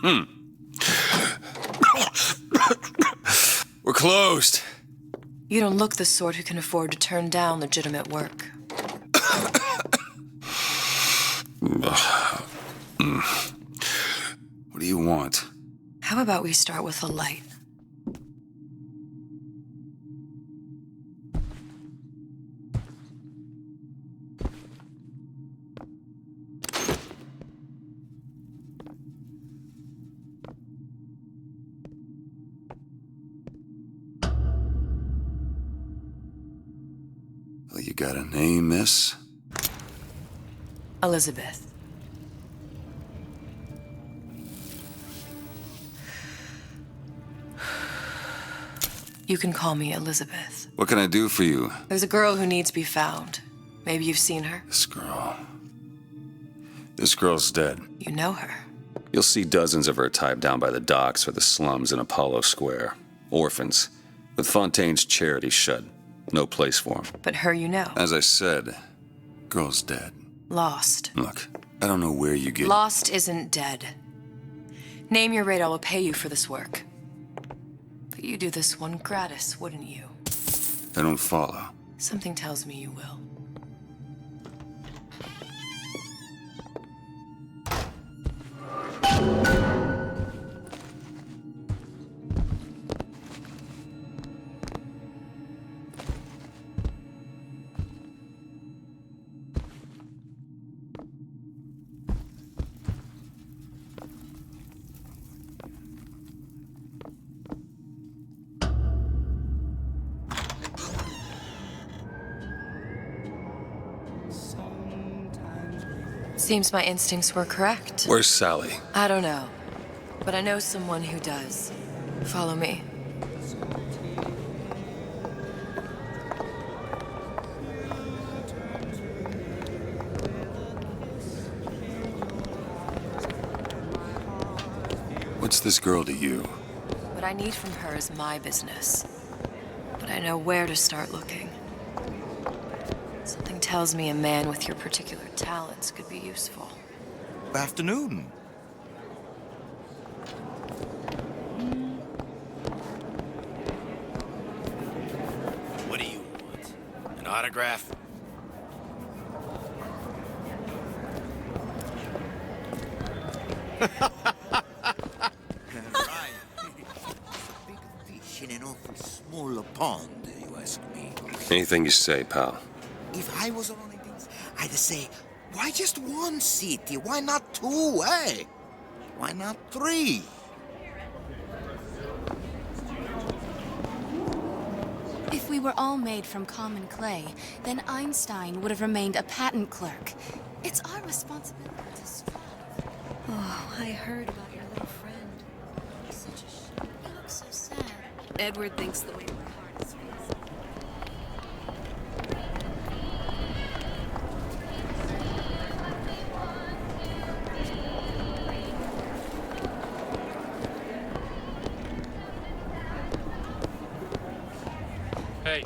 We're closed. You don't look the sort who can afford to turn down legitimate work. What do you want? How about we start with a light? Well, you got a name, miss? Elizabeth. You can call me Elizabeth. What can I do for you? There's a girl who needs to be found. Maybe you've seen her. This girl's dead. You know her. You'll see dozens of her tied down by the docks or the slums in Apollo Square. Orphans, with Fontaine's charity shut. No place for them. But her you know. As I said, girl's dead. Lost. Look, I don't know where you get... Lost isn't dead. Name your rate, I will pay you for this work. But you do this one gratis, wouldn't you? I don't follow. Something tells me you will. Seems my instincts were correct. Where's Sally? I don't know, but I know someone who does. Follow me. What's this girl to you? What I need from her is my business. But I know where to start looking. Something tells me a man with your particular talents could be useful. Afternoon. What do you want? An autograph? Big fish in an awful small pond, you ask me. Anything you say, pal. If I was running things, I'd say, why just one city? Why not two, eh? Why not three? If we were all made from common clay, then Einstein would have remained a patent clerk. It's our responsibility to strive. Oh, I heard about your little friend. Such a shame. He looks so sad. Edward thinks the way to my heart is reason. Hey,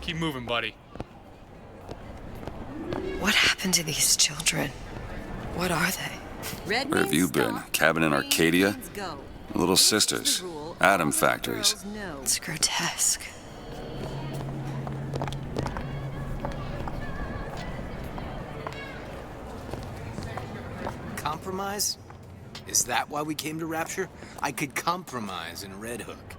keep moving, buddy. What happened to these children? What are they? Red Where have means you been? stop, Cabin in green Arcadia? means go. Little This is the sisters. rule. Atom All factories. girls know. It's grotesque. Compromise? Is that why we came to Rapture? I could compromise in Red Hook.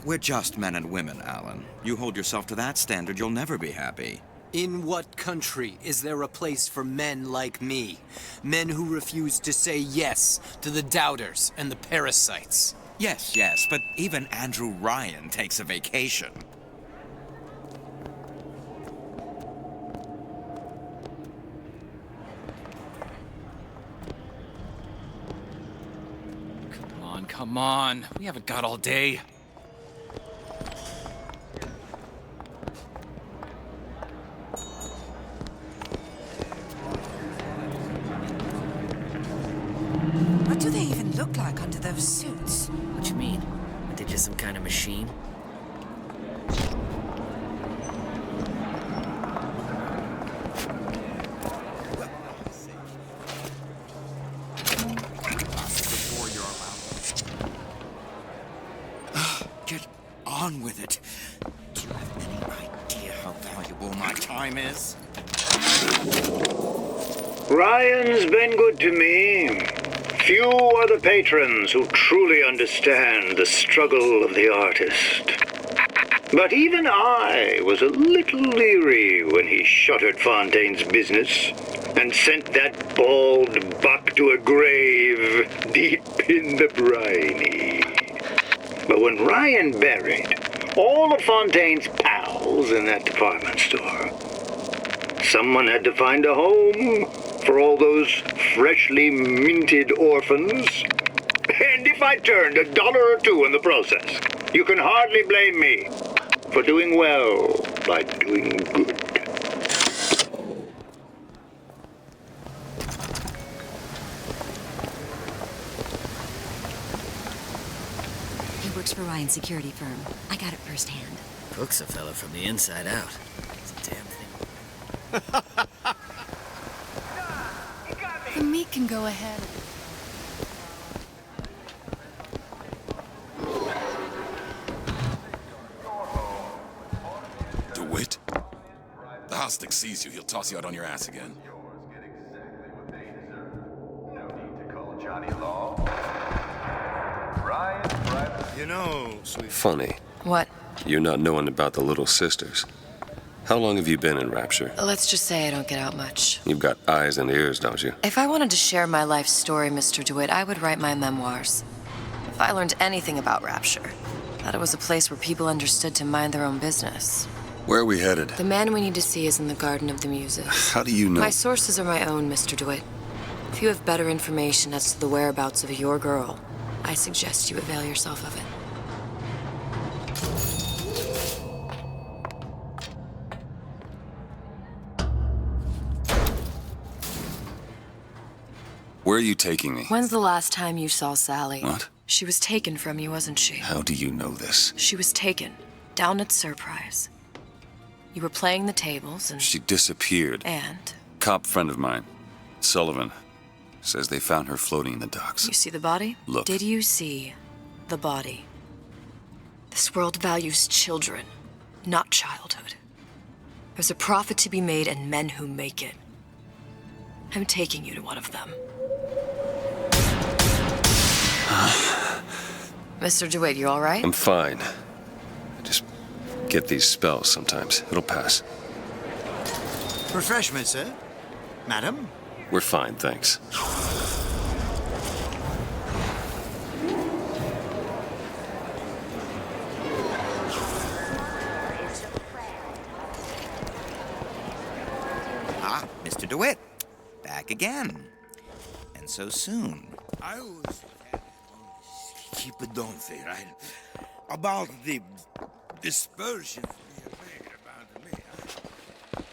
We're just men and women, Alan. You hold yourself to that standard, you'll never be happy. In what country is there a place for men like me? Men who refuse to say yes to the doubters and the parasites. Yes, but even Andrew Ryan takes a vacation. Come on. We haven't got all day. What do they even look like under those suits? What you mean? Are they just some kind of machine? on with it. Do you have any idea how valuable my time is? Ryan's been good to me. Few are the patrons who truly understand the struggle of the artist. But even I was a little leery when he shuttered Fontaine's business and sent that bald buck to a grave deep in the briny. But when Ryan buried all of Fontaine's pals in that department store, someone had to find a home for all those freshly minted orphans. And if I turned $1 or $2 in the process, you can hardly blame me for doing well by doing good. He works for Ryan's security firm. I got it firsthand. Cook's a fella from the inside out. It's a damn thing. The meat can go ahead. DeWitt? The Hostic sees you, he'll toss you out on your ass again. You know, sweet... Funny. What? You not knowing about the little sisters. How long have you been in Rapture? Let's just say I don't get out much. You've got eyes and ears, don't you? If I wanted to share my life story, Mr. DeWitt, I would write my memoirs. If I learned anything about Rapture, that it was a place where people understood to mind their own business. Where are we headed? The man we need to see is in the Garden of the Muses. How do you know? My sources are my own, Mr. DeWitt. If you have better information as to the whereabouts of your girl, I suggest you avail yourself of it. Where are you taking me? When's the last time you saw Sally? What? She was taken from you, wasn't she? How do you know this? She was taken, down at Surprise. You were playing the tables and... She disappeared. And? Cop friend of mine, Sullivan, says they found her floating in the docks. You see the body? Look. Did you see the body? This world values children, not childhood. There's a profit to be made and men who make it. I'm taking you to one of them. Mr. DeWitt, you all right? I'm fine. I just get these spells sometimes. It'll pass. Refreshment, sir? Madam? We're fine, thanks. Ah, Mr. DeWitt. Back again. And so soon. I was keep it don't say, right? About the dispersion you made about me, huh?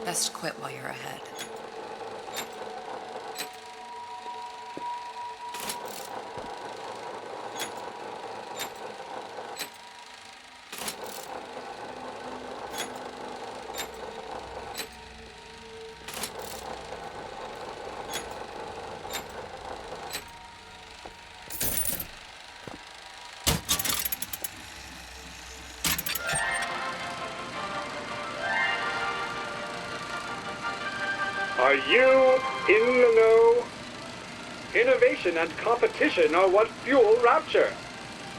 Best quit while you're ahead. Are you in the know? Innovation and competition are what fuel Rapture.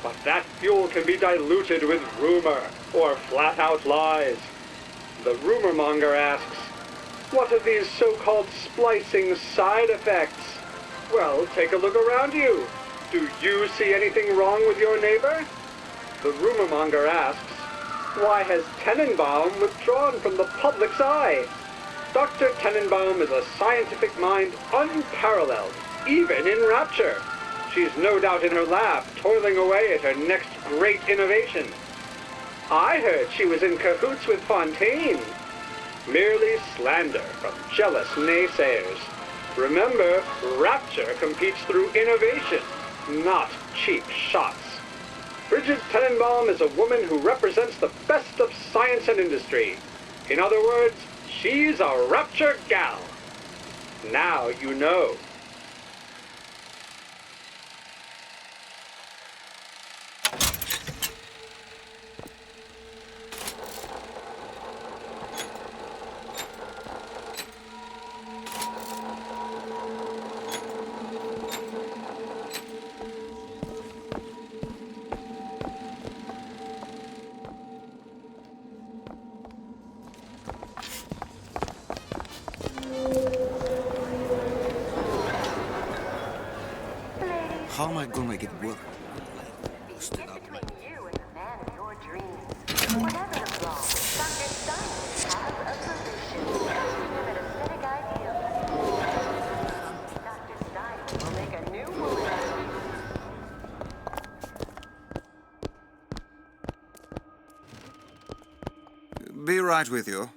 But that fuel can be diluted with rumor or flat-out lies. The rumor monger asks, what are these so-called splicing side effects? Well, take a look around you. Do you see anything wrong with your neighbor? The rumor monger asks, why has Tenenbaum withdrawn from the public's eye? Dr. Tenenbaum is a scientific mind unparalleled, even in Rapture. She's no doubt in her lab, toiling away at her next great innovation. I heard she was in cahoots with Fontaine. Merely slander from jealous naysayers. Remember, Rapture competes through innovation, not cheap shots. Bridget Tenenbaum is a woman who represents the best of science and industry. In other words, she's a Rapture gal. Now you know. How am I gonna get work? Be right with you.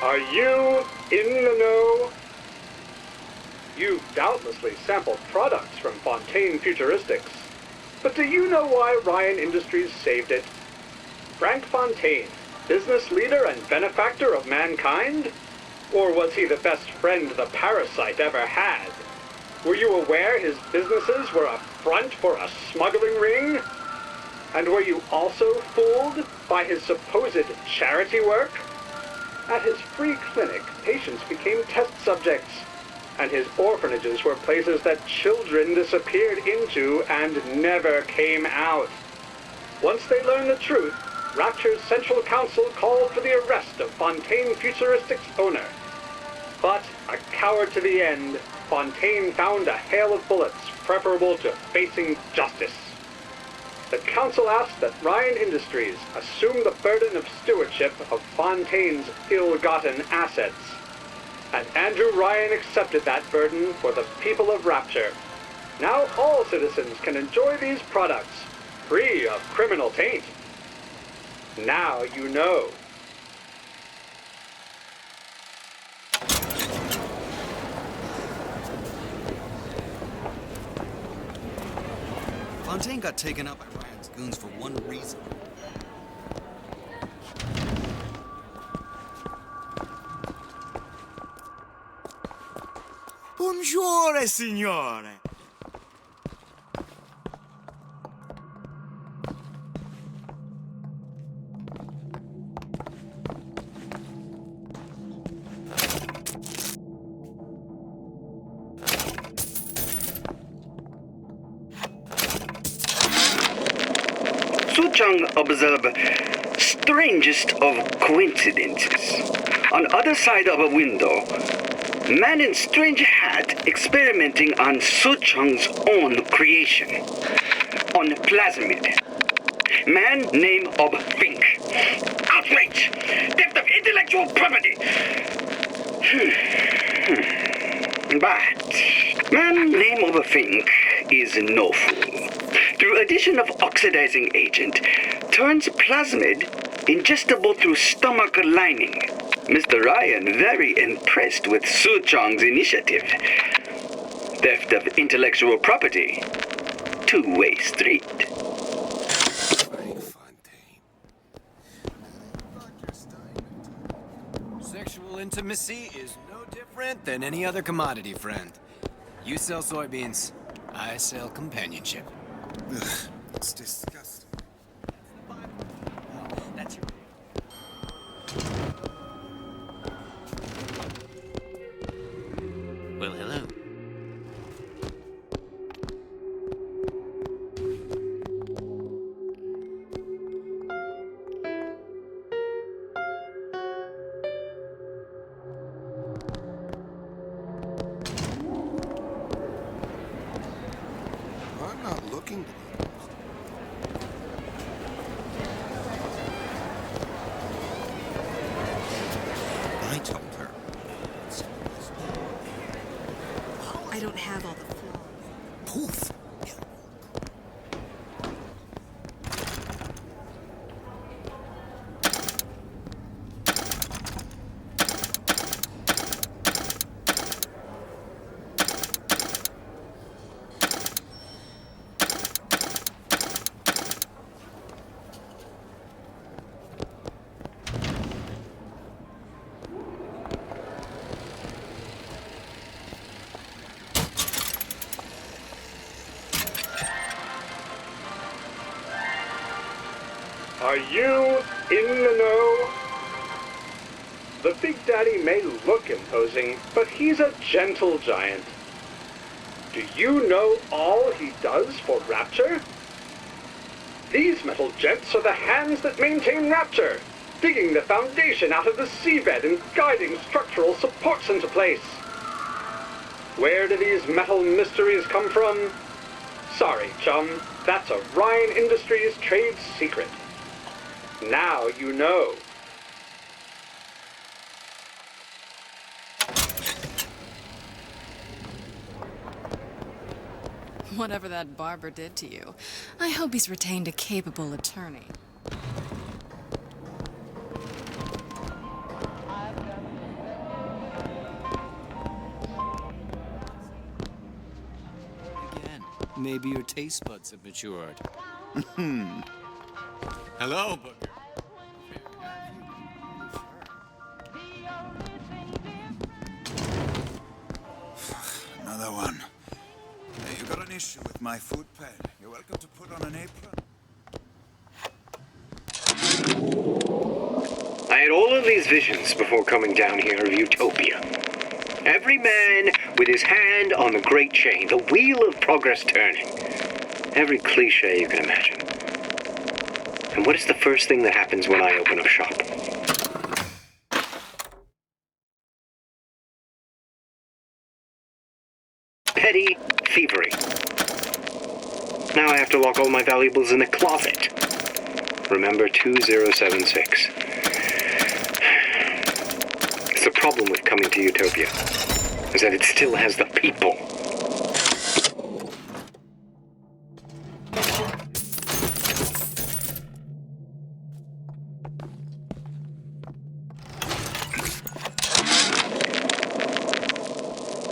Are you in the know? You've doubtlessly sampled products from Fontaine Futuristics. But do you know why Ryan Industries saved it? Frank Fontaine, business leader and benefactor of mankind? Or was he the best friend the parasite ever had? Were you aware his businesses were a front for a smuggling ring? And were you also fooled by his supposed charity work? At his free clinic, patients became test subjects, and his orphanages were places that children disappeared into and never came out. Once they learned the truth, Rapture's Central Council called for the arrest of Fontaine Futuristics' owner. But, a coward to the end, Fontaine found a hail of bullets preferable to facing justice. The council asked that Ryan Industries assume the burden of stewardship of Fontaine's ill-gotten assets. And Andrew Ryan accepted that burden for the people of Rapture. Now all citizens can enjoy these products, free of criminal taint. Now you know. Fontaine got taken out by Ryan's goons for one reason. Buongiorno, signore. Suchong observed strangest of coincidences. On other side of a window, man in strange hat experimenting on Suchong's own creation. On plasmid. Man name of Fink. Outrage! Theft of intellectual property! But man name of Fink is no fool. Through addition of oxidizing agent, turns plasmid ingestible through stomach lining. Mr. Ryan very impressed with Suchong's initiative. Theft of intellectual property. Two-way street. Sexual intimacy is no different than any other commodity, friend. You sell soybeans, I sell companionship. Ugh, it's disgusting. That's your... Well, hello. I'm not looking to don't have all the flaws. Poof. Are you in the know? The Big Daddy may look imposing, but he's a gentle giant. Do you know all he does for Rapture? These metal jets are the hands that maintain Rapture, digging the foundation out of the seabed and guiding structural supports into place. Where do these metal mysteries come from? Sorry, chum, that's a Ryan Industries trade secret. Now you know. Whatever that barber did to you, I hope he's retained a capable attorney. Again, maybe your taste buds have matured. Hello, Booker. Another one. Hey, you got an issue with my food pad? You're welcome to put on an apron. I had all of these visions before coming down here of Utopia. Every man with his hand on the great chain, the wheel of progress turning. Every cliche you can imagine. And what is the first thing that happens when I open up shop? Petty thievery. Now I have to lock all my valuables in the closet. Remember 2076. It's the problem with coming to Utopia, is that it still has the people.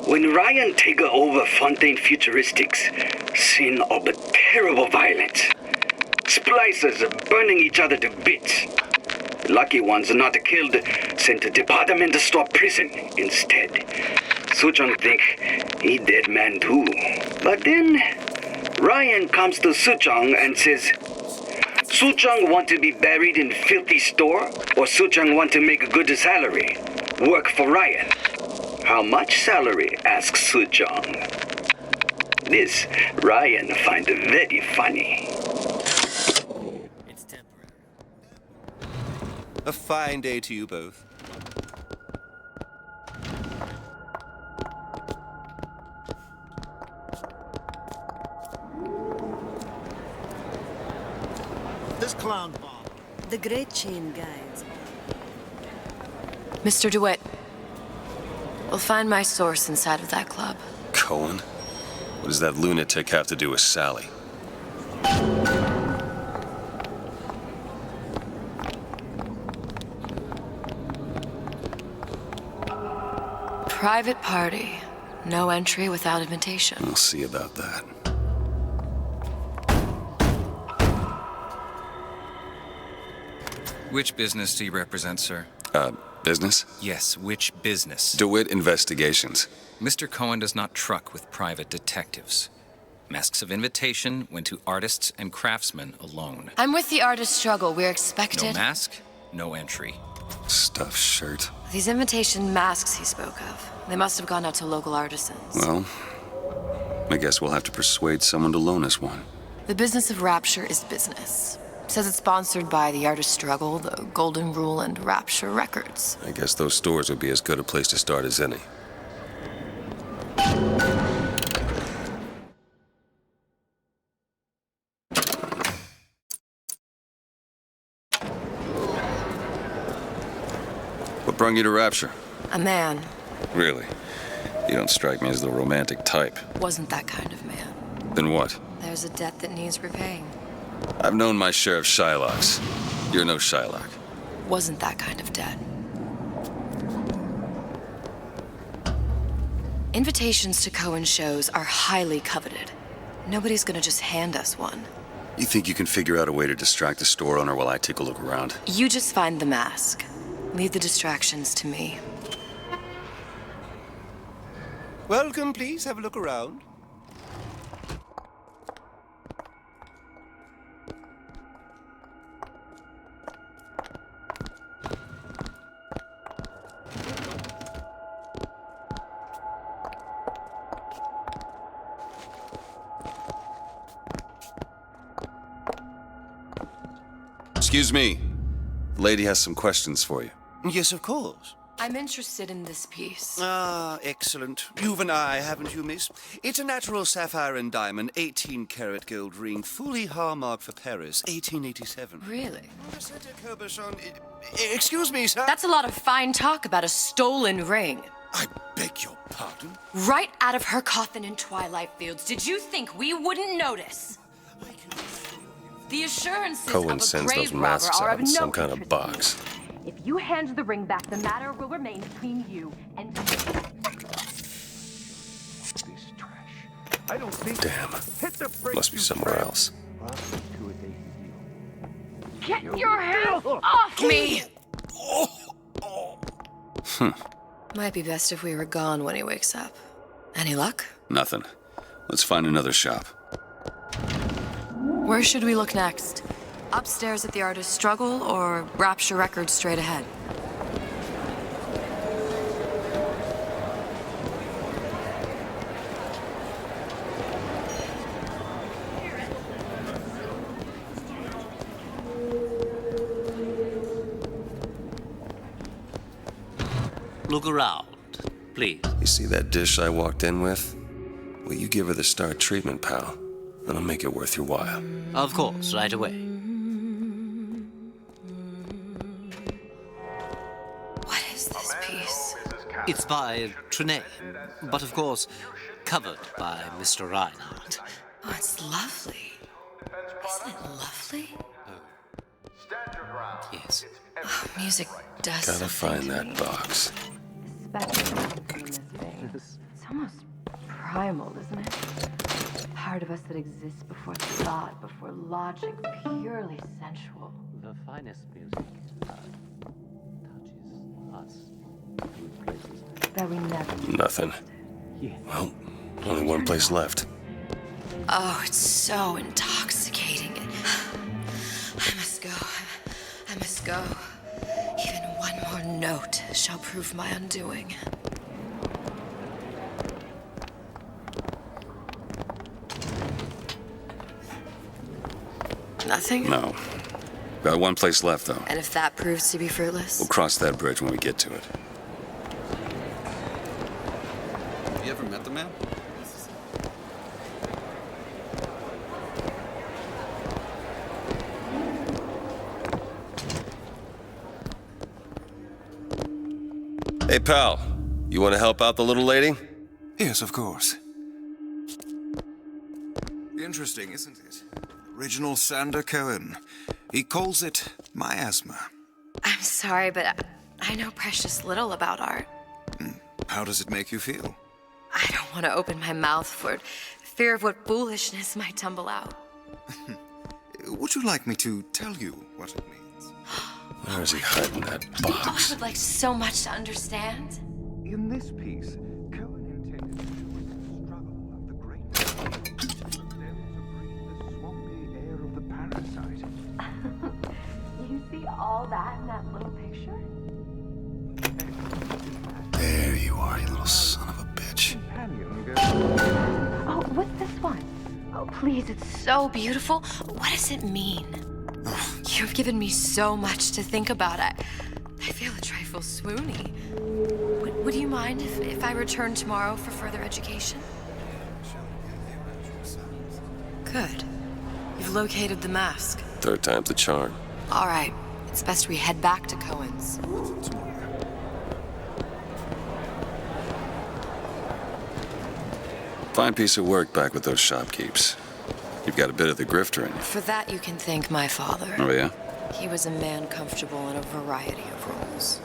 When Ryan take over Fontaine Futuristics, scene of a terrible violence. Splicers are burning each other to bits. Lucky ones not killed, sent to department store prison instead. Suchong think he dead man too. But then Ryan comes to Suchong and says, Suchong want to be buried in filthy store, or Suchong want to make a good salary? Work for Ryan. How much salary? Asks Suchong. This Ryan find very funny. It's temporary. A fine day to you both. This clown bomb. The great chain guides. Mr. DeWitt, we'll find my source inside of that club. Cohen? What does that lunatic have to do with Sally? Private party. No entry without invitation. We'll see about that. Which business do you represent, sir? Business? Yes, which business? DeWitt Investigations. Mr. Cohen does not truck with private detectives. Masks of invitation went to artists and craftsmen alone. I'm with the artist struggle. We're expected. No mask, no entry. Stuffed shirt. These invitation masks he spoke of. They must have gone out to local artisans. Well, I guess we'll have to persuade someone to loan us one. The business of Rapture is business. Says it's sponsored by the Artist Struggle, the Golden Rule, and Rapture Records. I guess those stores would be as good a place to start as any. What brought you to Rapture? A man. Really? You don't strike me as the romantic type. Wasn't that kind of man. Then what? There's a debt that needs repaying. I've known my share of Shylocks. You're no Shylock. Wasn't that kind of debt. Invitations to Cohen shows are highly coveted. Nobody's gonna just hand us one. You think you can figure out a way to distract the store owner while I take a look around? You just find the mask. Leave the distractions to me. Welcome, please. Have a look around. Excuse me. The lady has some questions for you. Yes, of course. I'm interested in this piece. Ah, excellent. You've an eye, haven't you, miss? It's a natural sapphire and diamond, 18-karat gold ring, fully hallmarked for Paris, 1887. Really? Excuse me, sir. That's a lot of fine talk about a stolen ring. I beg your pardon? Right out of her coffin in Twilight Fields. Did you think we wouldn't notice? The assurances Cohen of a sends grave those masks robber are out of in no some kind of interest. box. If you hand the ring back, the matter will remain between you and me. This trash. I don't think. Damn. Hit the brakes, Must be somewhere else. Get your hands off me! Might be best if we were gone when he wakes up. Any luck? Nothing. Let's find another shop. Where should we look next? Upstairs at the Artist's Struggle or Rapture Records straight ahead? Look around, please. You see that dish I walked in with? Well, you give her the star treatment, pal. That'll make it worth your while. Of course, right away. What is this piece? It's by Trenet, but of course, covered by Mr. Reinhardt. Oh, it's lovely. Isn't it lovely? Yes. Oh, music does Gotta something find to that me. box. Especially in this vein. It's almost primal, isn't it? Part of us that exists before thought, before logic, purely sensual. The finest music touches us in places That we never. Nothing. Well, only one place left. Oh, it's so intoxicating. I must go. I must go. Even one more note shall prove my undoing. Nothing? No. Got one place left, though. And if that proves to be fruitless? We'll cross that bridge when we get to it. You ever met the man? Hey, pal. You want to help out the little lady? Yes, of course. Interesting, isn't it? Original Sander Cohen. He calls it miasma. I'm sorry, but I know precious little about art. How does it make you feel? I don't want to open my mouth for fear of what foolishness might tumble out. Would you like me to tell you what it means? Where is he hiding that Oh, I box? would like so much to understand. In this piece, Cohen intended to show the struggle of the great them to breathe the swampy air of the parasite. You see all that in that little picture? There you are, you little son of a bitch. Oh, what's this one? Oh, please, it's so beautiful. What does it mean? You've given me so much to think about. I feel a trifle swoony. Would you mind if I return tomorrow for further education? Good. You've located the mask. Third time's the charm. All right. It's best we head back to Cohen's. Fine piece of work back with those shopkeeps. You've got a bit of the grifter in you. For that, you can thank my father. Oh, yeah? He was a man comfortable in a variety of roles.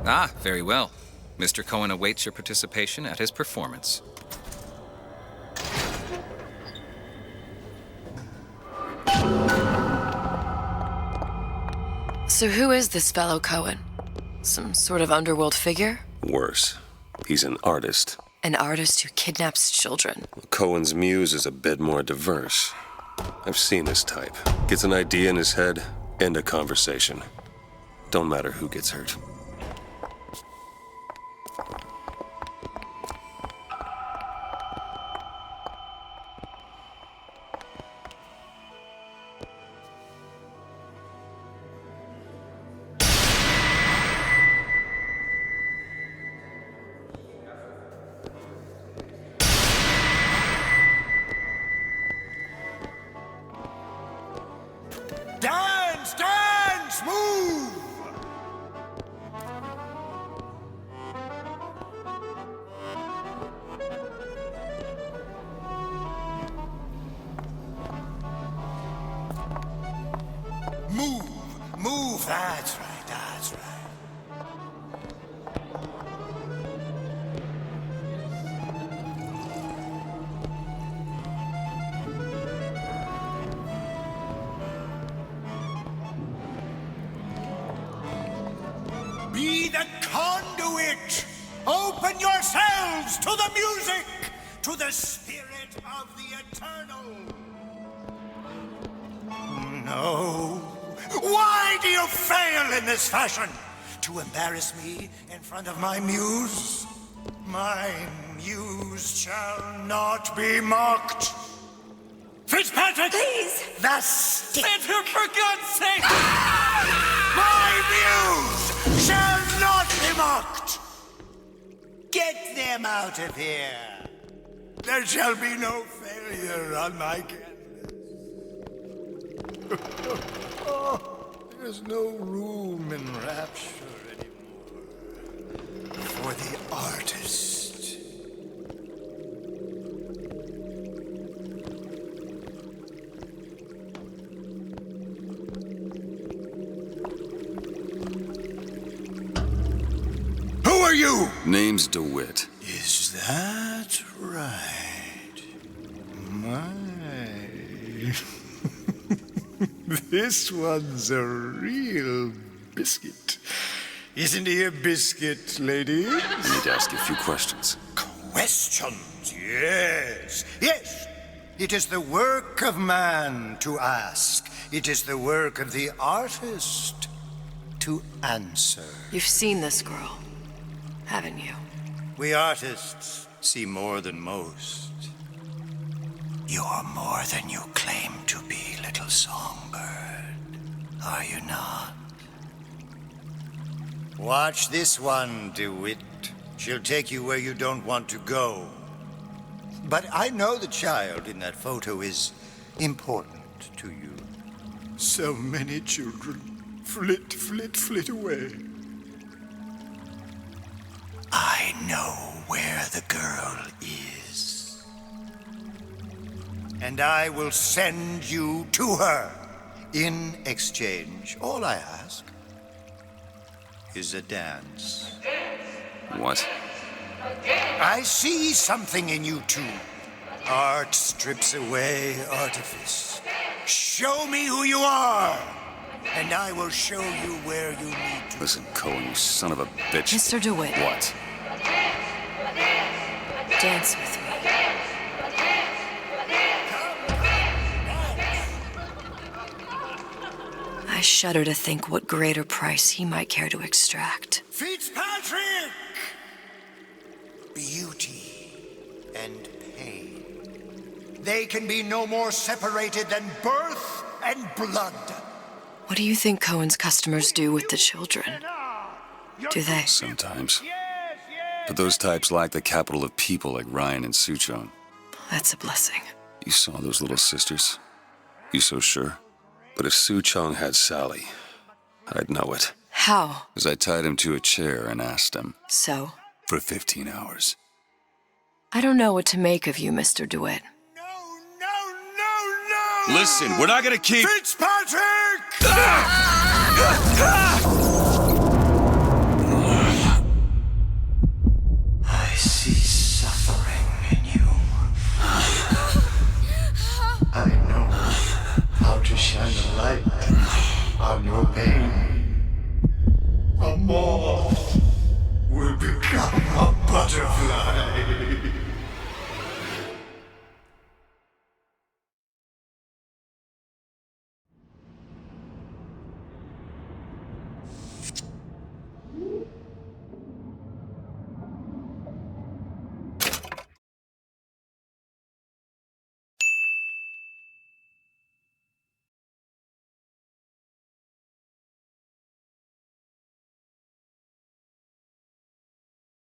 Ah, very well. Mr. Cohen awaits your participation at his performance. So who is this fellow Cohen? Some sort of underworld figure? Worse. He's an artist. An artist who kidnaps children. Cohen's muse is a bit more diverse. I've seen this type. Gets an idea in his head, end a conversation. Don't matter who gets hurt. Dance, dance, move! Move, that's right, that's right. Be the conduit! Open yourselves to the music, to the spirit of the eternal! No. Why do you fail in this fashion? To embarrass me in front of my muse? My muse shall not be mocked. Fitzpatrick! Please! The stick! For God's sake! My muse shall not be mocked! Get them out of here! There shall be no failure on my canvas. There's no room in Rapture anymore for the artist. Who are you? Name's DeWitt. Is that right? My. This one's a real biscuit. Isn't he a biscuit, ladies? I need to ask you a few questions. Questions, yes. Yes. It is the work of man to ask. It is the work of the artist to answer. You've seen this girl, haven't you? We artists see more than most. You're more than you claim to be, little songbird. Are you not? Watch this one, DeWitt. She'll take you where you don't want to go. But I know the child in that photo is important to you. So many children flit, flit, flit away. I know where the girl is. And I will send you to her. In exchange, all I ask is a dance. What? I see something in you two. Art strips away artifice. Show me who you are, and I will show you where you need to. Listen, Cohen, you son of a bitch. Mr. DeWitt. What? Dance with me. I shudder to think what greater price he might care to extract. Fitzpatrick! Beauty and pain. They can be no more separated than birth and blood. What do you think Cohen's customers do with the children? Do they? Sometimes. But those types lack the capital of people like Ryan and Suchong. That's a blessing. You saw those little sisters? You so sure? But if Suchong had Sally, I'd know it. How? As I tied him to a chair and asked him. So? For 15 hours. I don't know what to make of you, Mr. DeWitt. Listen, we're not gonna keep... Fitzpatrick! I see suffering in you. I know how to shine a light on your pain.